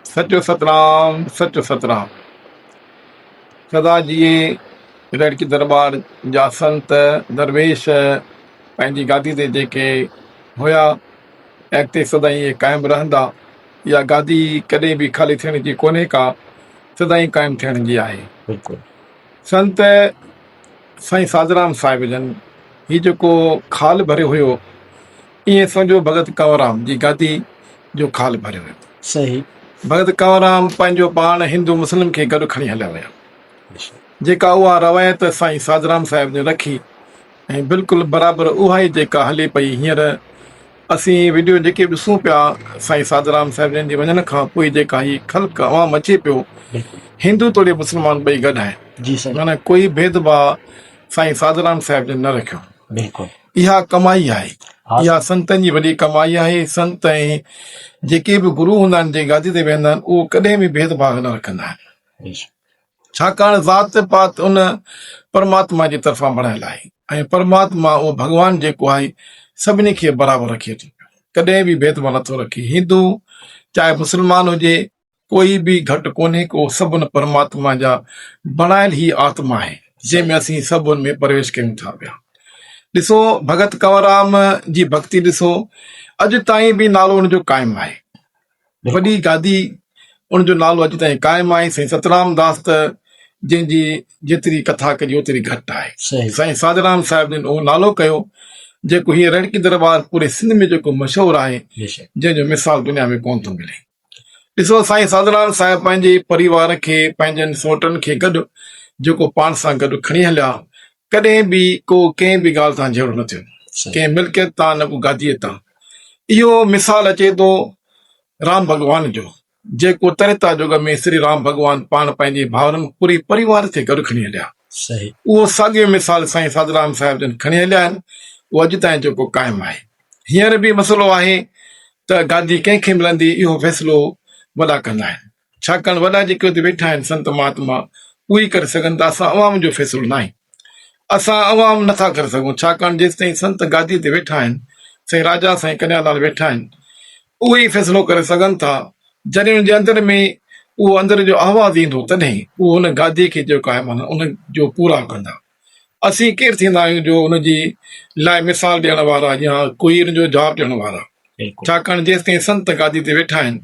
सचो सतराम सचो सतराम। सदा जिए रड़की दरबार जा संत दरवेश पंहिंजी गादी ते जेके हुया अॻिते सदाईं क़ाइमु रहंदा। इहा गादी कॾहिं बि ख़ाली थियण जी कोन्हे का, सदाईं क़ाइमु थियण जी आहे। बिल्कुलु संत साईं साधराम साहिब जन हीउ जेको खाल भरियो हुयो, ईअं सम्झो भगत कंवरराम जी गादी जो खाल भरियो हुयो। सही भगत कंवरराम पंहिंजो पाण हिंदू मुस्लिम खे गॾु खणी हलिया हुया। जेका उहा रवायत साईं साधराम साहिब ने रखी ऐं बिल्कुलु बराबरि उहा ई जेका हले पई हींअर असीं वीडियो जेके ॾिसूं पिया साईं साधराम साहिब जन जे वञण खां पोइ जेका ही ख़ल्क़ अवाम अचे पियो, हिंदू तोड़े मुस्लमान ॿई गॾु आहिनि। जी सर माना कोई भेदभाव साईं साधराम साहिब जन न रखियो। बिल्कुलु इहा कमाई आहे, हा इहा संतनि जी वॾी कमाई आहे। संत ऐं जेके बि गुरू हूंदा आहिनि, जे गादी ते वेहंदा आहिनि, उहो कॾहिं बि भेदभाव न रखंदा आहिनि। छाकाणि ज़ात पात उन परमात्मा जी तरफ़ां बणायल आहे ऐं परमात्मा उहो भॻवानु जेको आहे सभिनी खे बराबरि रखे थो, कॾहिं बि भेदभाव नथो रखे। हिंदू चाहे मुस्लमान हुजे, कोई बि घटि कोन्हे को, सभु उन परमात्मा जा बणायल ई आत्मा आहे जंहिंमें असीं सभु उन में प्रवेश कयूं था पिया। ॾिसो भगत कंवरराम जी भक्ति ॾिसो, अॼु ताईं बि नालो हुनजो क़ाइमु आहे। वॾी गादी उनजो नालो अॼु ताईं क़ाइमु आहे। साईं सतराम दास त जंहिंजी जेतिरी कथा कजी ओतिरी घटि आहे। साईं साधराम साहिब ने उहो नालो कयो जेको हीअ रड़की दरबार पूरे सिंध में जेको मशहूरु आहे, जंहिंजो मिसाल दुनिया में कोन थो मिले। ॾिसो साईं साधराम साहिब पंहिंजे परिवार खे, पंहिंजनि सोटनि खे गॾु जेको पाण सां गॾु खणी हलिया, कॾहिं बि को कंहिं बि ॻाल्हि तां जहिड़ो न थियो, कंहिं मिल्कियत तां न को गादीअ तां। इहो मिसाल अचे थो राम भॻवान जो, जेको त्रेता युग में श्री राम भॻवान पाण पंहिंजे भाउरनि पूरे परिवार खे गॾु खणी हलिया। उहो साॻियो मिसाल साईं साधराम साहिब जन खणी हलिया आहिनि। उहो अॼु ताईं जेको क़ाइमु आहे। हींअर बि मसइलो आहे त गादी कंहिंखे मिलंदी, इहो फ़ैसिलो वॾा कंदा आहिनि। छाकाणि वॾा जेके हुते वेठा आहिनि संत महात्मा, उहे ई करे सघनि था। असां अवाम जो फ़ैसिलो न आहे, असां अवाम नथा करे सघूं। छाकाणि जेसि ताईं संत गादी ते वेठा आहिनि, साईं राजा साईं कन्यालाल वेठा आहिनि, उहे ई फ़ैसिलो करे सघनि था। जॾहिं हुनजे अंदर में उहो अंदर जो आवाज़ ईंदो, तॾहिं उहो हुन गादीअ खे जेको आहे माना उन जो पूरा कंदा। असीं केरु थींदा आहियूं जो हुनजी लाइ मिसाल ॾियण वारा या कोई हुनजो जवाबु ॾियण वारा। छाकाणि जेसि ताईं संत गादी ते वेठा आहिनि,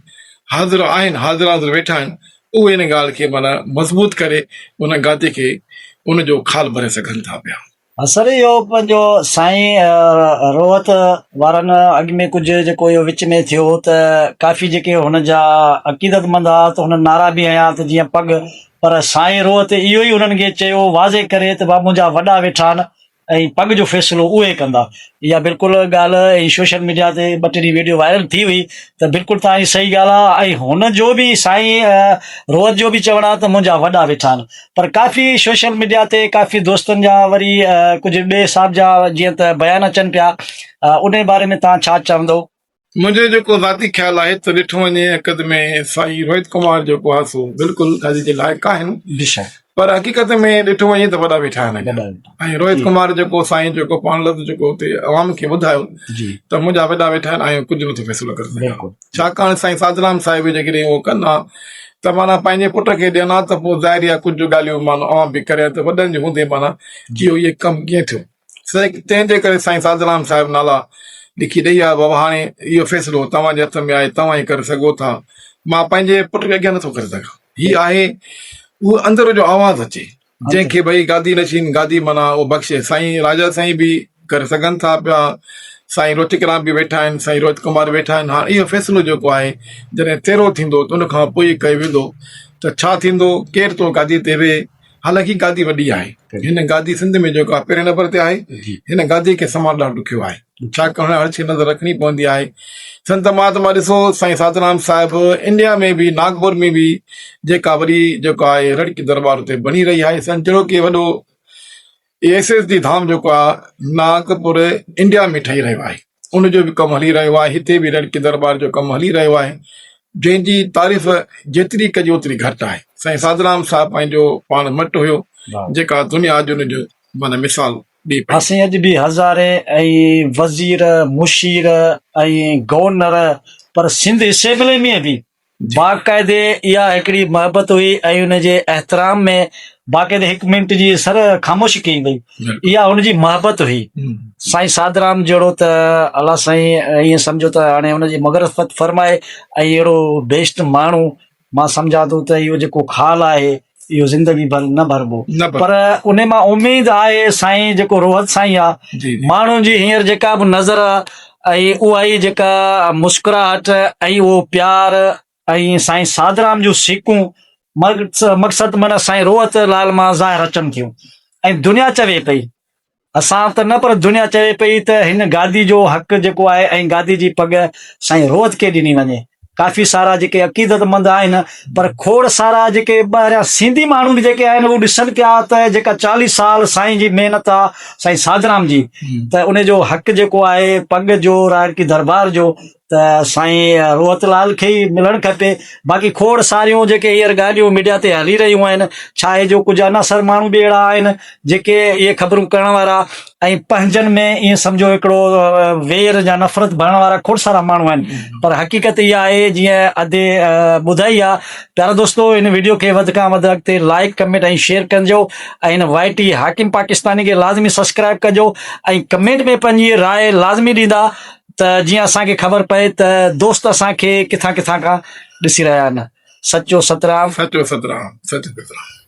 हाज़िर आहिनि, हाज़िर वेठा आहिनि, उहे हिन ॻाल्हि खे माना मज़बूत करे उन गादी खे उनजो खाल भरे सघनि था पिया। सर इहो पंहिंजो साईं रोहत वारनि अॻु में कुझु जेको इहो विच में थियो त काफ़ी जेके हुन जा अक़ीदतमंद हुआ त हुन नारा बि हया त जीअं पग, पर साईं रोहत इहो ई हुननि खे चयो वाज़े करे त बाबा मुंहिंजा वॾा वेठा आहिनि ऐं पग जो फ़ैसिलो उहे कंदा। इहा बिल्कुलु ॻाल्हि ऐं सोशल मीडिया ते 2-3 ॾींहं वीडियो वायरल थी हुई, त बिल्कुलु तव्हांजी सही ॻाल्हि आहे। ऐं हुन जो बि साईं रोहत जो बि चवणु आहे त मुंहिंजा वॾा वेठा आहिनि। पर काफ़ी सोशल मीडिया ते काफ़ी दोस्तनि जा वरी कुझु ॿिए साहिब जा जीअं त बयान अचनि पिया, उन बारे में तव्हां छा चवंदो? मुंहिंजो जेको ज़ाती ख़्यालु आहे त ॾिठो वञे हक़ीक़त में साईं रोहित कुमार जेको आहे सो बिल्कुलु गादी जे लाइक़ु आहिनि, पर हक़ीक़त में ॾिठो वञे त वॾा वेठा आहिनि। ऐं रोहित कुमार जेको साईं जेको पाण लफ़्ज़ जेको हुते अवाम खे ॿुधायो त मुंहिंजा वॾा वेठा आहिनि, ऐं कुझु नथो फ़ैसिलो करे सघां। छाकाणि साईं साधराम साहिब जेकॾहिं उहो कंदा त माना पंहिंजे पुट खे ॾियनि त पोइ ज़ाहिर आहे कुझु ॻाल्हियूं माना अवाम बि करे त वॾनि जे हूंदे माना इहो इहे कमु कीअं थियो। तंहिंजे करे साईं साधराम साहिब नाला लिखी ॾेई आहे, बाबा हाणे इहो फ़ैसिलो तव्हांजे हथ में आहे, तव्हां ई करे सघो था, मां पंहिंजे पुट खे अॻियां नथो करे सघां। हीअ आहे उहो अंदर जो आवाज़ अचे जंहिंखे भई गादी नशीन गादी माना उहो बख़्शे। साईं राजा साईं बि करे सघनि था पिया, साईं रोटिकराम बि वेठा आहिनि, साईं रोहित कुमार वेठा आहिनि। हाणे इहो फ़ैसिलो जेको आहे जॾहिं तेरो थींदो त उनखां पोइ कयो वेंदो त छा थींदो, केरु तो गादी ते वेहे। हालांकि गादी वॾी आहे, हिन गादी सिंध में जेको आहे पहिरें नंबर ते आहे। हिन गादी खे संभाल ॾाढो ॾुखियो आहे, छाकाणि हर शइ नज़र रखणी पवंदी आहे। संत महात्मा ॾिसो साईं साधराम साहिब इंडिया में बि नागपुर में बि जेका वरी जेको आहे रड़की दरबार उते बणी रही आहे। जहिड़ो की वॾो SSD धाम जेको आहे नागपुर इंडिया में ठही रहियो आहे, उनजो बि कमु हली रहियो आहे। हिते बि रड़की दरबार जो कमु हली रहियो आहे, जंहिंजी तारीफ़ जेतिरी कजे ओतिरी घटि आहे। साईं साधराम साहिब पंहिंजो पाण मट हुयो जेका दुनिया जो हुनजो माना मिसाल ॾे। असीं अॼु बि हज़ारे ऐं वज़ीर मुशीर ऐं गवर्नर, पर सिंध असेंबली में बि बाक़ाइदे इहा हिकिड़ी मोहबत हुई ऐं हुनजे एहतराम में बाक़ाइदे 1 मिंट जी सर ख़ामोशी कई वई, इहा हुनजी मोहबत हुई। साईं साधराम जहिड़ो त अलाह साईं ईअं सम्झो त हाणे हुनजी मग़फ़रत फरमाए, ऐं अहिड़ो बेस्ट माण्हू मां सम्झां थो त इहो जेको खाल आहे इहो ज़िंदगी भर न भरबो, पर उन मां उमेद आहे साईं जेको रोहत साईं आहे, माण्हुनि जी हींअर जेका बि नज़र ऐं उहा ई जेका मुस्कुराहट ऐं उहो प्यार ऐं साईं साधराम जूं सीकूं मक़सदु माना साईं रोहत लाल मां ज़ाहिर अचनि थियूं। ऐं दुनिया चवे पई, असां त न पर दुनिया चवे पई त हिन गादी जो हक़ जेको आहे ऐं गादी जी पग साईं रोहत खे ॾिनी वञे। काफ़ी सारा जेके अक़ीदतमंद आहिनि, पर खोड़ सारा जेके ॿाहिरियां सिंधी माण्हू बि जेके आहिनि उहे ॾिसनि पिया त जेका 40 साल साईं जी महिनत आहे साईं साधराम जी, त उन जो हक़ जेको आहे पग जो राण की दरबार जो त साईं रोहतलाल खे ई मिलणु खपे। बाक़ी खोड़ सारियूं जेके हींअर ॻाल्हियूं मीडिया ते हली रहियूं आहिनि, छा आहे जो कुझु अनासर माण्हू बि अहिड़ा आहिनि जेके इहे ख़बरूं करण वारा ऐं पंहिंजनि में ईअं सम्झो हिकिड़ो वेर या नफ़रत भरण वारा खोड़ सारा माण्हू आहिनि, पर हक़ीक़त इहा आहे जीअं अधे ॿुधाई आहे। प्यारा दोस्तो, हिन वीडियो खे वधि खां वधि अॻिते लाइक कमेंट ऐं शेयर कजो, ऐं हिन YT हाकिम पाकिस्तानी खे लाज़मी सब्सक्राइब कजो, ऐं कमेंट में पंहिंजी राय लाज़मी ॾींदा त जीअं असांखे ख़बर पए त दोस्त असांखे किथां किथां खां ॾिसी रहिया आहिनि। सचो सतराम। सचो सतराम, सचो सतराम।